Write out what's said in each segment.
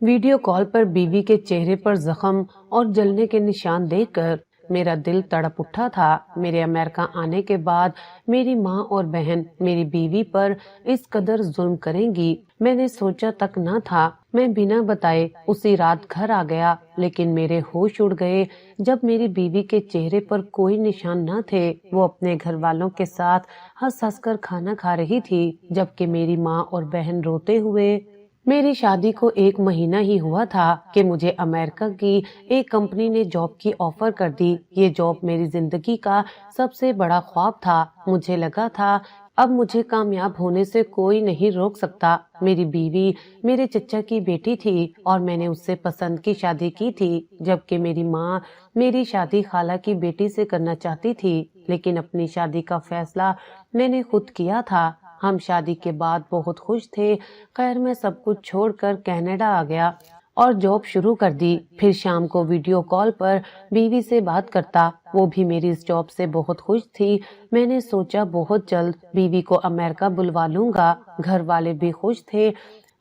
Video call پر بیوی کے چہرے پر زخم اور جلنے کے نشان دیکھ کر میرا دل تڑپ اٹھا تھا۔ میرے امریکہ آنے کے بعد میری ماں اور بہن میری بیوی پر اس قدر ظلم کریں گی میں نے سوچا تک نہ تھا۔ میں بنا بتائے اسی رات گھر آ گیا، لیکن میرے ہوش اڑ گئے جب میری بیوی کے چہرے پر کوئی نشان نہ تھے۔ وہ اپنے گھر والوں کے ساتھ ہنس ہنس کر کھانا کھا رہی تھی، جبکہ میری ماں اور بہن روتے ہوئے۔ میری شادی کو 1 مہینہ ہی ہوا تھا کہ مجھے امریکہ کی ایک کمپنی نے جاب کی آفر کر دی۔ یہ جاب میری زندگی کا سب سے بڑا خواب تھا۔ مجھے لگا تھا اب مجھے کامیاب ہونے سے کوئی نہیں روک سکتا۔ میری بیوی میرے چچا کی بیٹی تھی اور میں نے اس سے پسند کی شادی کی تھی، جبکہ میری ماں میری شادی خالہ کی بیٹی سے کرنا چاہتی تھی، لیکن اپنی شادی کا فیصلہ میں نے خود کیا تھا۔ ہم شادی کے بعد بہت خوش تھے۔ خیر میں سب کچھ چھوڑ کر کینیڈا آ گیا اور جاب شروع کر دی۔ پھر شام کو ویڈیو کال پر بیوی سے بات کرتا۔ وہ بھی میری اس جاب سے بہت خوش تھی۔ میں نے سوچا بہت جلد بیوی کو امریکہ بلوا لوں گا۔ گھر والے بھی خوش تھے۔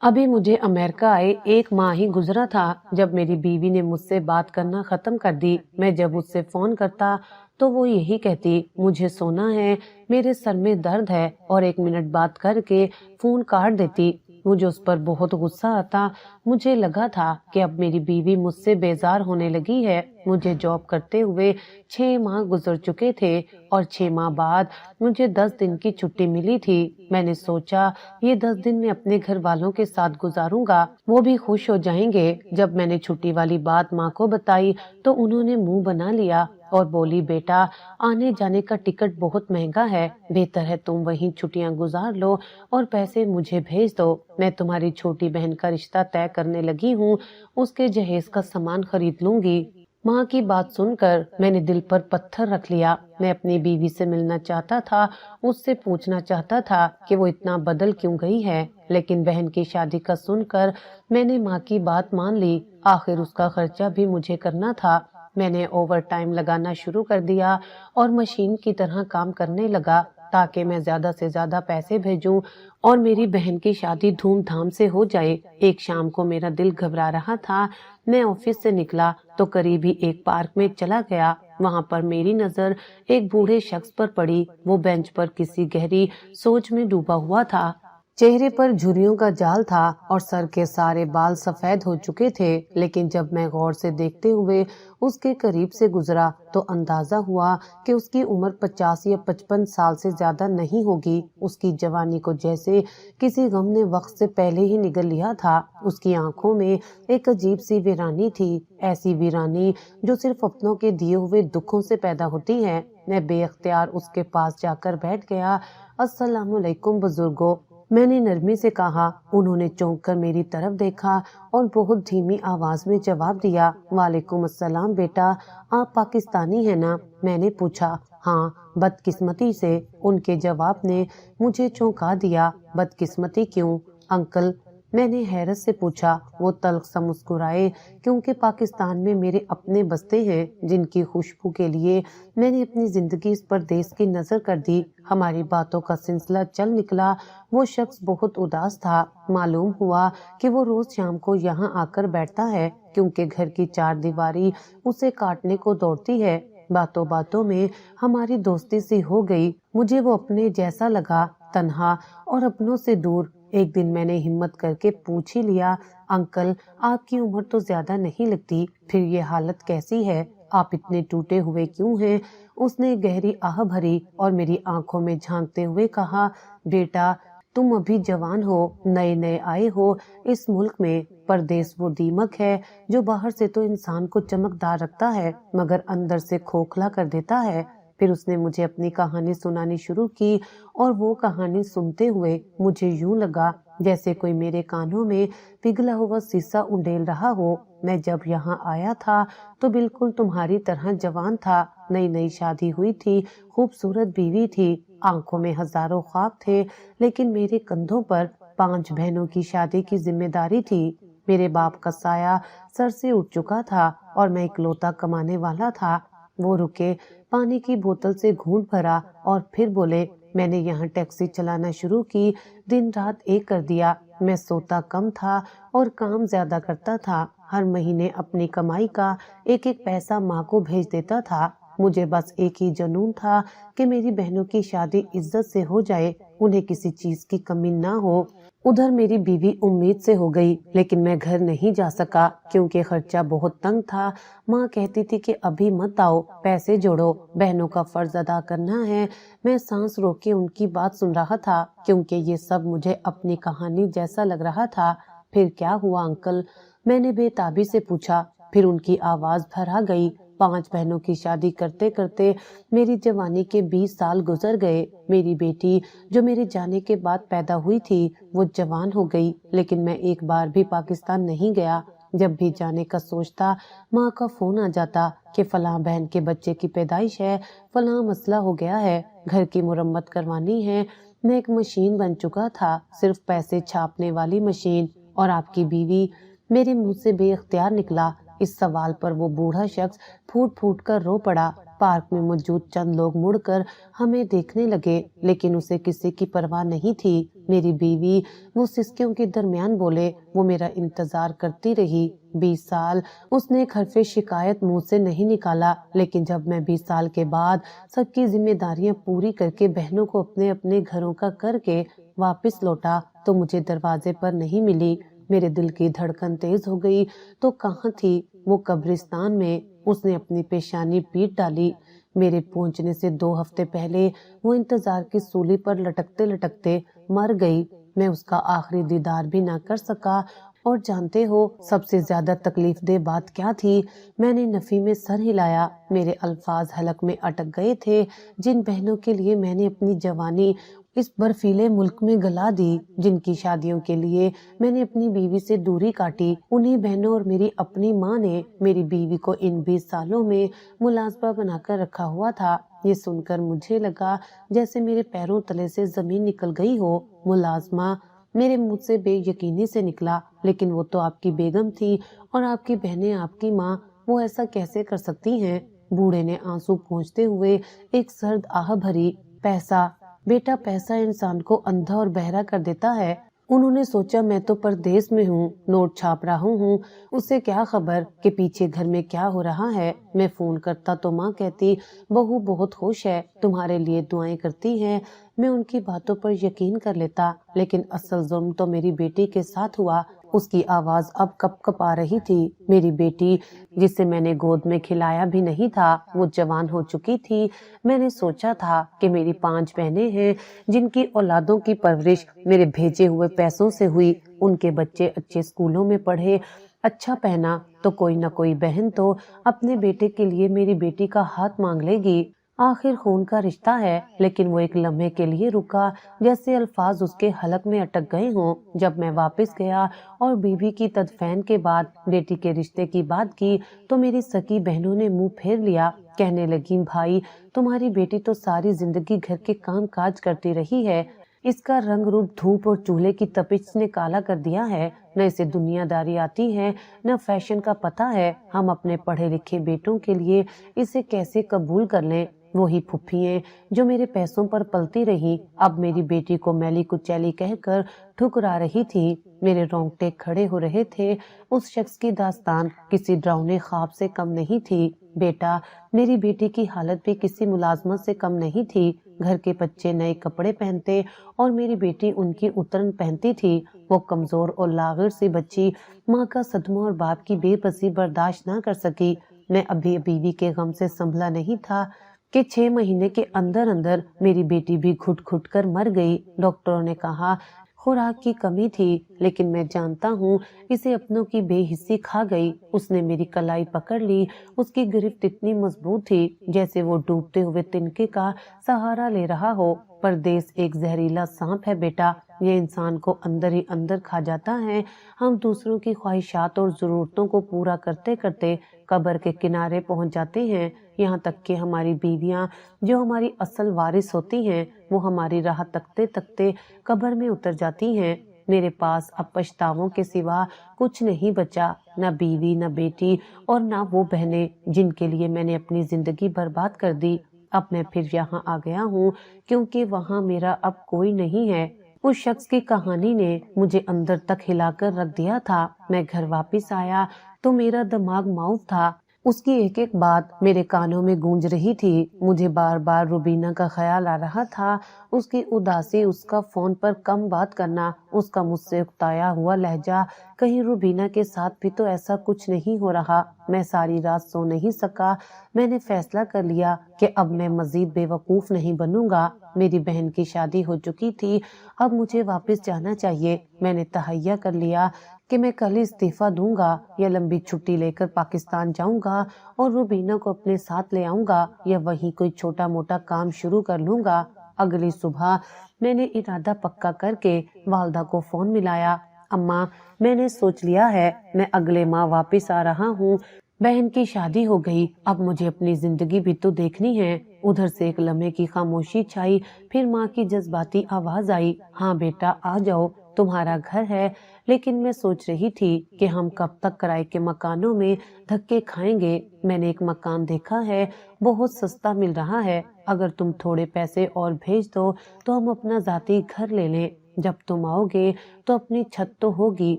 ابھی مجھے امریکہ آئے 1 ماہ ہی گزرا تھا جب میری بیوی نے مجھ سے بات کرنا ختم کر دی۔ میں جب اس سے فون کرتا تو وہ یہی کہتی مجھے سونا ہے، میرے سر میں درد ہے، اور 1 منٹ بات کر کے فون کاٹ دیتی۔ مجھے اس پر بہت غصہ آتا۔ مجھے لگا تھا کہ اب میری بیوی مجھ سے بیزار ہونے لگی ہے۔ مجھے جاب کرتے ہوئے 6 ماہ گزر چکے تھے اور 6 ماہ بعد مجھے 10 دن کی چھٹی ملی تھی۔ میں نے سوچا یہ 10 دن میں اپنے گھر والوں کے ساتھ گزاروں گا، وہ بھی خوش ہو جائیں گے۔ جب میں نے چھٹی والی بات ماں کو بتائی تو انہوں نے منہ بنا لیا اور بولی بیٹا آنے جانے کا ٹکٹ بہت مہنگا ہے، بہتر ہے تم وہیں چھٹیاں گزار لو اور پیسے مجھے بھیج دو۔ میں تمہاری چھوٹی بہن کا رشتہ طے کرنے لگی ہوں، اس کے جہیز کا سامان خرید لوں گی۔ ماں کی بات سن کر میں نے دل پر پتھر رکھ لیا۔ میں اپنی بیوی سے ملنا چاہتا تھا، اس سے پوچھنا چاہتا تھا کہ وہ اتنا بدل کیوں گئی ہے، لیکن بہن کی شادی کا سن کر میں نے ماں کی بات مان لی۔ آخر اس کا خرچہ بھی مجھے کرنا تھا۔ میں نے اوور ٹائم لگانا شروع کر دیا اور مشین کی طرح کام کرنے لگا تاکہ میں زیادہ سے زیادہ پیسے بھیجوں اور میری بہن کی شادی دھوم دھام سے ہو جائے۔ ایک شام کو میرا دل گھبرا رہا تھا۔ میں آفس سے نکلا تو قریب ہی ایک پارک میں چلا گیا۔ وہاں پر میری نظر ایک بوڑھے شخص پر پڑی۔ وہ بینچ پر کسی گہری سوچ میں ڈوبا ہوا تھا۔ چہرے پر جھریوں کا جال تھا اور سر کے سارے بال سفید ہو چکے تھے، لیکن جب میں غور سے دیکھتے ہوئے اس کے قریب سے گزرا تو اندازہ ہوا کہ اس کی عمر 50 یا 55 سال سے زیادہ نہیں ہوگی۔ اس کی جوانی کو جیسے کسی غم نے وقت سے پہلے ہی نگل لیا تھا۔ اس کی آنکھوں میں ایک عجیب سی ویرانی تھی، ایسی ویرانی جو صرف اپنوں کے دیے ہوئے دکھوں سے پیدا ہوتی ہے۔ میں بے اختیار اس کے پاس جا کر بیٹھ گیا۔ السلام علیکم بزرگوں، میں نے نرمی سے کہا۔ انہوں نے چونک کر میری طرف دیکھا اور بہت دھیمی آواز میں جواب دیا، وعلیکم السلام بیٹا، آپ پاکستانی ہیں نا؟ میں نے پوچھا۔ ہاں، بدقسمتی سے، ان کے جواب نے مجھے چونکا دیا۔ بدقسمتی کیوں انکل؟ میں نے حیرت سے پوچھا۔ وہ تلخ سا مسکرائے، کیونکہ پاکستان میں میرے اپنے بستے ہیں جن کی خوشبو کے لیے میں نے اپنی زندگی اس پردیس کی نظر کر دی۔ ہماری باتوں کا سلسلہ چل نکلا۔ وہ شخص بہت اداس تھا۔ معلوم ہوا کہ وہ روز شام کو یہاں آ کر بیٹھتا ہے کیونکہ گھر کی 4 دیواری اسے کاٹنے کو دوڑتی ہے۔ باتوں باتوں میں ہماری دوستی سی ہو گئی۔ مجھے وہ اپنے جیسا لگا، تنہا اور اپنوں سے دور۔ ایک دن میں نے ہمت کر کے پوچھ ہی لیا، انکل آپ کی عمر تو زیادہ نہیں لگتی، پھر یہ حالت کیسی ہے؟ آپ اتنے ٹوٹے ہوئے کیوں ہیں؟ اس نے گہری آہ بھری اور میری آنکھوں میں جھانکتے ہوئے کہا، بیٹا تم ابھی جوان ہو، نئے نئے آئے ہو اس ملک میں۔ پردیس وہ دیمک ہے جو باہر سے تو انسان کو چمکدار رکھتا ہے مگر اندر سے کھوکھلا کر دیتا ہے۔ پھر اس نے مجھے اپنی کہانی سنانی شروع کی اور وہ کہانی سنتے ہوئے مجھے یوں لگا جیسے کوئی میرے کانوں میں پگھلا ہوا سیسا انڈیل رہا ہو۔ میں جب یہاں آیا تھا تو بالکل تمہاری طرح جوان تھا، نئی نئی شادی ہوئی تھی، خوبصورت بیوی تھی، آنکھوں میں ہزاروں خواب تھے، لیکن میرے کندھوں پر 5 بہنوں کی شادی کی ذمہ داری تھی۔ میرے باپ کا سایہ سر سے اٹھ چکا تھا اور میں اکلوتا کمانے والا تھا۔ وہ رکے، پانی کی بوتل سے گھونٹ بھرا اور پھر بولے، میں نے یہاں ٹیکسی چلانا شروع کی، دن رات ایک کر دیا۔ میں سوتا کم تھا اور کام زیادہ کرتا تھا۔ ہر مہینے اپنی کمائی کا ایک ایک پیسہ ماں کو بھیج دیتا تھا۔ مجھے بس ایک ہی جنون تھا کہ میری بہنوں کی شادی عزت سے ہو جائے، انہیں کسی چیز کی کمی نہ ہو۔ ادھر میری بیوی امید سے ہو گئی، لیکن میں گھر نہیں جا سکا کیونکہ خرچہ بہت تنگ تھا۔ ماں کہتی تھی کہ ابھی مت آؤ، پیسے جوڑو، بہنوں کا فرض ادا کرنا ہے۔ میں سانس روک کے ان کی بات سن رہا تھا کیونکہ یہ سب مجھے اپنی کہانی جیسا لگ رہا تھا۔ پھر کیا ہوا انکل؟ میں نے بے تابی سے پوچھا۔ پھر ان کی آواز بھرا گئی۔ 5 بہنوں کی شادی کرتے کرتے میری جوانی کے 20 سال گزر گئے۔ میری بیٹی جو میرے جانے کے بعد پیدا ہوئی تھی وہ جوان ہو گئی، لیکن میں ایک بار بھی پاکستان نہیں گیا۔ جب بھی جانے کا سوچتا ماں کا فون آ جاتا کہ فلاں بہن کے بچے کی پیدائش ہے، فلاں مسئلہ ہو گیا ہے، گھر کی مرمت کروانی ہے۔ میں ایک مشین بن چکا تھا، صرف پیسے چھاپنے والی مشین۔ اور آپ کی بیوی؟ میرے منہ سے بے اختیار نکلا۔ اس سوال پر وہ بوڑھا شخص پھوٹ پھوٹ کر رو پڑا۔ پارک میں موجود چند لوگ مڑ کر ہمیں دیکھنے لگے، لیکن اسے کسی کی پرواہ نہیں تھی۔ میری بیوی؟ وہ سسکیوں کے درمیان بولے۔ وہ میرا انتظار کرتی رہی 20 سال۔ اس نے ایک حرف شکایت منہ سے نہیں نکالا، لیکن جب میں 20 سال کے بعد سب کی ذمہ داریاں پوری کر کے بہنوں کو اپنے اپنے گھروں کا کر کے واپس لوٹا تو مجھے دروازے پر نہیں ملی۔ میرے دل کی دھڑکن تیز ہو گئی۔ تو کہاں تھی وہ؟ قبرستان میں۔ اس نے اپنی پیشانی پیٹ ڈالی۔ میرے پہنچنے سے 2 ہفتے پہلے وہ انتظار کی سولی پر لٹکتے لٹکتے مر گئی۔ میں اس کا آخری دیدار بھی نہ کر سکا۔ اور جانتے ہو سب سے زیادہ تکلیف دہ بات کیا تھی؟ میں نے نفی میں سر ہلایا۔ میرے الفاظ حلق میں اٹک گئے تھے۔ جن بہنوں کے لیے میں نے اپنی جوانی اس برفیلے ملک میں گلا دی، جن کی شادیوں کے لیے میں نے اپنی بیوی سے دوری کاٹی، انہی بہنوں اور میری اپنی ماں نے میری بیوی کو ان 20 سالوں میں ملازمہ بنا کر رکھا ہوا تھا۔ یہ سن کر مجھے لگا جیسے میرے پیروں تلے سے زمین نکل گئی ہو۔ ملازمہ؟ میرے منہ سے بے یقینی سے نکلا۔ لیکن وہ تو آپ کی بیگم تھی اور آپ کی بہنیں آپ کی ماں، وہ ایسا کیسے کر سکتی ہیں؟ بوڑھے نے آنسو پونچھتے ہوئے ایک سرد آہ بھری۔ پیسہ بیٹا، پیسہ انسان کو اندھا اور بہرا کر دیتا ہے۔ انہوں نے سوچا میں تو پردیس میں ہوں، نوٹ چھاپ رہا ہوں، اسے کیا خبر کہ پیچھے گھر میں کیا ہو رہا ہے۔ میں فون کرتا تو ماں کہتی بہو بہت خوش ہے، تمہارے لیے دعائیں کرتی ہے۔ میں ان کی باتوں پر یقین کر لیتا، لیکن اصل ظلم تو میری بیٹی کے ساتھ ہوا۔ اس کی آواز اب کپ کپ آ رہی تھی۔ میری بیٹی جسے میں نے گود میں کھلایا بھی نہیں تھا، وہ جوان ہو چکی تھی۔ میں نے سوچا تھا کہ میری 5 بہنیں ہیں جن کی اولادوں کی پرورش میرے بھیجے ہوئے پیسوں سے ہوئی، ان کے بچے اچھے اسکولوں میں پڑھے، اچھا پہنا، تو کوئی نہ کوئی بہن تو اپنے بیٹے کے لیے میری بیٹی کا ہاتھ مانگ لے گی۔ آخر خون کا رشتہ ہے۔ لیکن وہ ایک لمحے کے لیے رکا، جیسے الفاظ اس کے حلق میں اٹک گئے ہوں۔ جب میں واپس گیا اور بیوی کی تدفین کے بعد بیٹی کے رشتے کی بات کی تو میری سکی بہنوں نے منہ پھیر لیا۔ کہنے لگی بھائی، تمہاری بیٹی تو ساری زندگی گھر کے کام کاج کرتی رہی ہے، اس کا رنگ روپ دھوپ اور چولہے کی تپش نے کالا کر دیا ہے، نہ اسے دنیا داری آتی ہے، نہ فیشن کا پتہ ہے۔ ہم اپنے پڑھے لکھے بیٹوں کے لیے اسے کیسے قبول کر لیں؟ وہی پھپھییں جو میرے پیسوں پر پلتی رہی اب میری بیٹی کو میلی کچیلی کہہ کر ٹھکرا رہی تھی۔ میرے رونگٹے کھڑے ہو رہے تھے۔ اس شخص کی داستان کسی ڈراؤنے خواب سے کم نہیں تھی۔ بیٹا، میری بیٹی کی حالت بھی کسی ملازمت سے کم نہیں تھی۔ گھر کے بچے نئے کپڑے پہنتے اور میری بیٹی ان کی اترن پہنتی تھی۔ وہ کمزور اور لاغر سی بچی ماں کا صدمہ اور باپ کی بے بسی برداشت نہ کر سکی۔ میں ابھی بیوی کے غم سے سنبھلا نہیں تھا کہ 6 مہینے کے اندر اندر میری بیٹی بھی گھٹ گھٹ کر مر گئی۔ ڈاکٹروں نے کہا خوراک کی کمی تھی، لیکن میں جانتا ہوں اسے اپنوں کی بے حسی کھا گئی۔ اس نے میری کلائی پکڑ لی۔ اس کی گرفت اتنی مضبوط تھی جیسے وہ ڈوبتے ہوئے تنکے کا سہارا لے رہا ہو۔ پردیس ایک زہریلا سانپ ہے بیٹا، یہ انسان کو اندر ہی اندر کھا جاتا ہے۔ ہم دوسروں کی خواہشات اور ضرورتوں کو پورا کرتے کرتے قبر کے کنارے پہنچ جاتے ہیں، یہاں تک کہ ہماری بیویاں جو ہماری اصل وارث ہوتی ہیں وہ ہماری راہ تکتے تکتے قبر میں اتر جاتی ہیں۔ میرے پاس اب پچھتاووں کے سوا کچھ نہیں بچا، نہ بیوی، نہ بیٹی اور نہ وہ بہنیں جن کے لیے میں نے اپنی زندگی برباد کر دی۔ اب میں پھر یہاں آ گیا ہوں کیونکہ وہاں میرا اب کوئی نہیں ہے۔ اس شخص کی کہانی نے مجھے اندر تک ہلا کر رکھ دیا تھا۔ میں گھر واپس آیا تو میرا دماغ معاف تھا۔ اس کی ایک ایک بات میرے کانوں میں گونج رہی تھی۔ مجھے بار بار روبینہ کا خیال آ رہا تھا، اس کی اداسی، اس کا فون پر کم بات کرنا، اس کا مجھ سے اکتایا ہوا لہجہ۔ کہیں روبینہ کے ساتھ بھی تو ایسا کچھ نہیں ہو رہا۔ میں ساری رات سو نہیں سکا۔ میں نے فیصلہ کر لیا کہ اب میں مزید بے وقوف نہیں بنوں گا۔ میری بہن کی شادی ہو چکی تھی، اب مجھے واپس جانا چاہیے۔ میں نے تہیہ کر لیا کہ میں کل ہی استعفیٰ دوں گا، یا لمبی چھٹی لے کر پاکستان جاؤں گا اور روبینہ کو اپنے ساتھ لے آؤں گا، یا وہیں کوئی چھوٹا موٹا کام شروع کر لوں گا۔ اگلی صبح میں نے ارادہ پکا کر کے والدہ کو فون ملایا۔ اماں، میں نے سوچ لیا ہے، میں اگلے ماہ واپس آ رہا ہوں۔ بہن کی شادی ہو گئی، اب مجھے اپنی زندگی بھی تو دیکھنی ہے۔ ادھر سے ایک لمحے کی خاموشی چھائی، پھر ماں کی جذباتی آواز آئی، ہاں بیٹا آ جاؤ، تمہارا گھر ہے۔ لیکن میں سوچ رہی تھی کہ ہم کب تک کرائے کے مکانوں میں دھکے کھائیں گے۔ میں نے ایک مکان دیکھا ہے، بہت سستا مل رہا ہے۔ اگر تم تھوڑے پیسے اور بھیج دو تو ہم اپنا ذاتی گھر لے لیں۔ جب تم آؤ گے تو اپنی چھت تو ہوگی،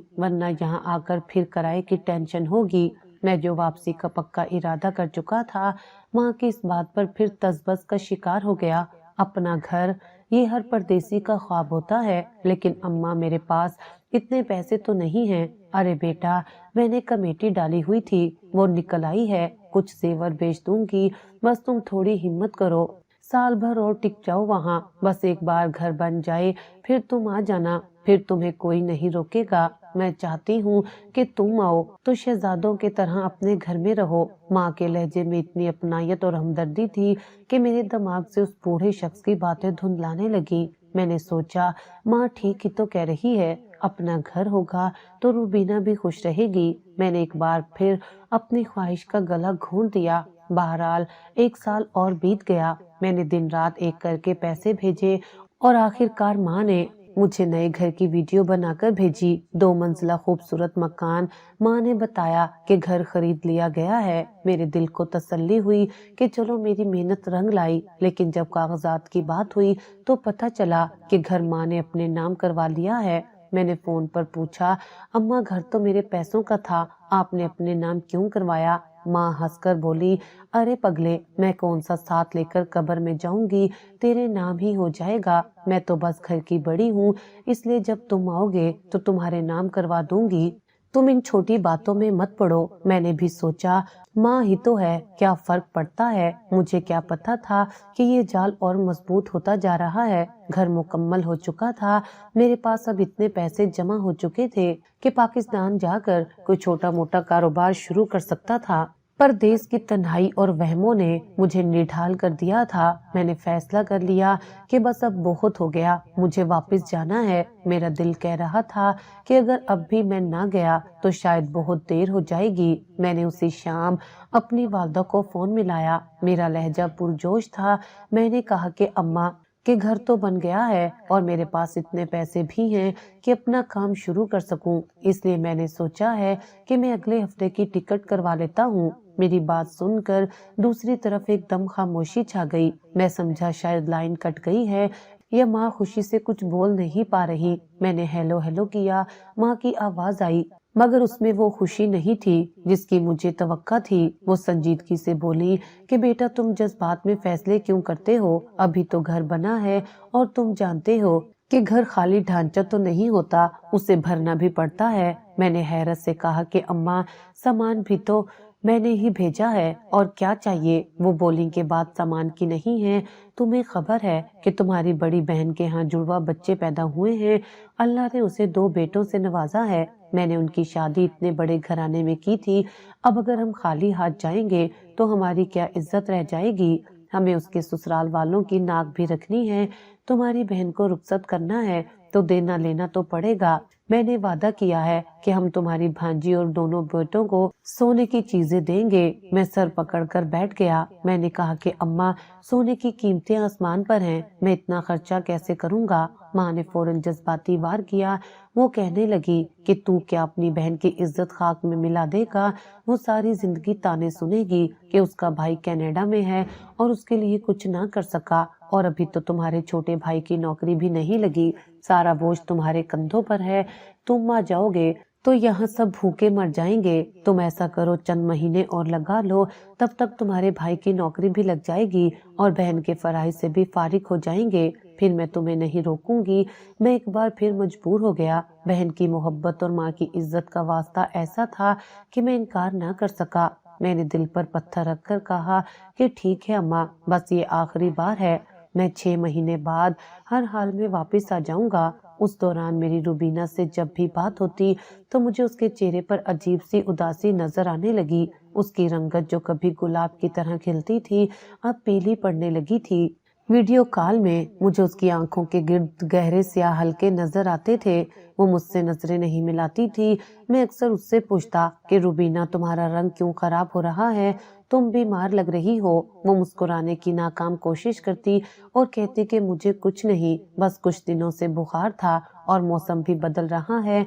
ورنہ یہاں آ کر پھر کرائے کی ٹینشن ہوگی۔ میں جو واپسی کا پکا ارادہ کر چکا تھا، ماں کی اس بات پر پھر تذبذب کا شکار ہو گیا۔ اپنا گھر، یہ ہر پردیسی کا خواب ہوتا ہے، لیکن اماں میرے پاس اتنے پیسے تو نہیں ہیں۔ ارے بیٹا، میں نے کمیٹی ڈالی ہوئی تھی، وہ نکل آئی ہے، کچھ زیور بیچ دوں گی، بس تم تھوڑی ہمت کرو۔ سال بھر اور ٹک جاؤ وہاں، بس ایک بار گھر بن جائے پھر تم آ جانا، پھر تمہیں کوئی نہیں روکے گا۔ میں چاہتی ہوں کہ تم آؤ تو شہزادوں کی طرح اپنے گھر میں رہو۔ ماں کے لہجے میں اتنی اپنائیت اور ہمدردی تھی کہ میرے دماغ سے اس بوڑھے شخص کی باتیں دھندلانے لگی۔ میں نے سوچا، ماں ٹھیک ہی تو کہہ رہی ہے، اپنا گھر ہوگا تو روبینہ بھی خوش رہے گی۔ میں نے ایک بار پھر اپنی خواہش کا گلا گھونٹ دیا۔ بہرحال ایک سال اور بیت گیا۔ میں نے دن رات ایک کر کے پیسے بھیجے اور آخر کار ماں نے مجھے نئے گھر کی ویڈیو بنا کر بھیجی۔ 2 منزلہ خوبصورت مکان۔ ماں نے بتایا کہ گھر خرید لیا گیا ہے۔ میرے دل کو تسلی ہوئی کہ چلو میری محنت رنگ لائی، لیکن جب کاغذات کی بات ہوئی تو پتہ چلا کہ گھر ماں نے اپنے نام کروا لیا ہے۔ میں نے فون پر پوچھا، اماں گھر تو میرے پیسوں کا تھا، آپ نے اپنے نام کیوں کروایا؟ ماں ہنس کر بولی، ارے پگلے، میں کون سا ساتھ لے کر قبر میں جاؤں گی، تیرے نام ہی ہو جائے گا۔ میں تو بس گھر کی بڑی ہوں، اس لیے جب تم آؤ گے تو تمہارے نام کروا دوں گی۔ تم ان چھوٹی باتوں میں مت پڑو۔ میں نے بھی سوچا، ماں ہی تو ہے، کیا فرق پڑتا ہے؟ مجھے کیا پتا تھا کہ یہ جال اور مضبوط ہوتا جا رہا ہے۔ گھر مکمل ہو چکا تھا، میرے پاس اب اتنے پیسے جمع ہو چکے تھے کہ پاکستان جا کر کوئی چھوٹا موٹا کاروبار شروع کر سکتا تھا۔ پردیس کی تنہائی اور وہموں نے مجھے نڈھال کر دیا تھا۔ میں نے فیصلہ کر لیا کہ بس اب بہت ہو گیا، مجھے واپس جانا ہے۔ میرا دل کہہ رہا تھا کہ اگر اب بھی میں نہ گیا تو شاید بہت دیر ہو جائے گی۔ میں نے اسی شام اپنی والدہ کو فون ملایا۔ میرا لہجہ پرجوش تھا۔ میں نے کہا کہ اماں، کہ گھر تو بن گیا ہے اور میرے پاس اتنے پیسے بھی ہیں کہ اپنا کام شروع کر سکوں، اس لیے میں نے سوچا ہے کہ میں اگلے ہفتے کی ٹکٹ کروا لیتا ہوں۔ میری بات سن کر دوسری طرف ایک دم خاموشی چھا گئی۔ میں سمجھا شاید لائن کٹ گئی ہے یا ماں خوشی سے کچھ بول نہیں پا رہی۔ میں نے ہیلو ہیلو کیا، ماں کی آواز آئی، مگر اس میں وہ خوشی نہیں تھی جس کی مجھے توقع تھی۔ وہ سنجیدگی سے بولی کہ بیٹا تم جذبات میں فیصلے کیوں کرتے ہو؟ ابھی تو گھر بنا ہے اور تم جانتے ہو کہ گھر خالی ڈھانچہ تو نہیں ہوتا، اسے بھرنا بھی پڑتا ہے۔ میں نے حیرت سے کہا کہ اماں، سامان بھی تو میں نے ہی بھیجا ہے، اور کیا چاہیے؟ وہ بولیں کہ بات سامان کی نہیں ہے، تمہیں خبر ہے کہ تمہاری بڑی بہن کے ہاں جڑوا بچے پیدا ہوئے ہیں، اللہ نے اسے 2 بیٹوں سے نوازا ہے۔ میں نے ان کی شادی اتنے بڑے گھرانے میں کی تھی، اب اگر ہم خالی ہاتھ جائیں گے تو ہماری کیا عزت رہ جائے گی؟ ہمیں اس کے سسرال والوں کی ناک بھی رکھنی ہے۔ تمہاری بہن کو رخصت کرنا ہے تو دینا لینا تو پڑے گا۔ میں نے وعدہ کیا ہے کہ ہم تمہاری بھانجی اور دونوں بیٹوں کو سونے کی چیزیں دیں گے۔ میں سر پکڑ کر بیٹھ گیا۔ میں نے کہا کہ اماں، سونے کی قیمتیں آسمان پر ہیں، میں اتنا خرچہ کیسے کروں گا؟ ماں نے فوراً جذباتی وار کیا۔ وہ کہنے لگی کہ تو کیا اپنی بہن کی عزت خاک میں ملا دے گا؟ وہ ساری زندگی تانے سنے گی کہ اس کا بھائی کینیڈا میں ہے اور اس کے لیے کچھ نہ کر سکا، اور ابھی تو تمہارے چھوٹے بھائی کی نوکری بھی نہیں لگی، سارا بوجھ تمہارے کندھوں پر ہے۔ تم آ جاؤ گے تو یہاں سب بھوکے مر جائیں گے۔ تم ایسا کرو، چند مہینے اور لگا لو، تب تک تمہارے بھائی کی نوکری بھی لگ جائے گی اور بہن کے فرائض سے بھی فارغ ہو جائیں گے، پھر میں تمہیں نہیں روکوں گی۔ میں ایک بار پھر مجبور ہو گیا۔ بہن کی محبت اور ماں کی عزت کا واسطہ ایسا تھا کہ میں انکار نہ کر سکا۔ میں نے دل پر پتھر رکھ کر کہا کہ ٹھیک ہے اماں، بس یہ آخری بار ہے، میں 6 مہینے بعد ہر حال میں واپس آ جاؤں گا۔ اس دوران میری روبینہ سے جب بھی بات ہوتی تو مجھے اس کے چہرے پر عجیب سی اداسی نظر آنے لگی۔ اس کی رنگت جو کبھی گلاب کی طرح کھلتی تھی اب پیلی پڑنے لگی تھی۔ ویڈیو کال میں مجھے اس کی آنکھوں کے گرد گہرے سیاہ حلقے نظر آتے تھے۔ وہ مجھ سے نظریں نہیں ملاتی تھی۔ میں اکثر اس سے پوچھتا کہ روبینہ، تمہارا رنگ کیوں خراب ہو رہا ہے؟ تم بیمار لگ رہی ہو۔ وہ مسکرانے کی ناکام کوشش کرتی اور کہتی کہ مجھے کچھ نہیں، بس کچھ دنوں سے بخار تھا اور موسم بھی بدل رہا ہے۔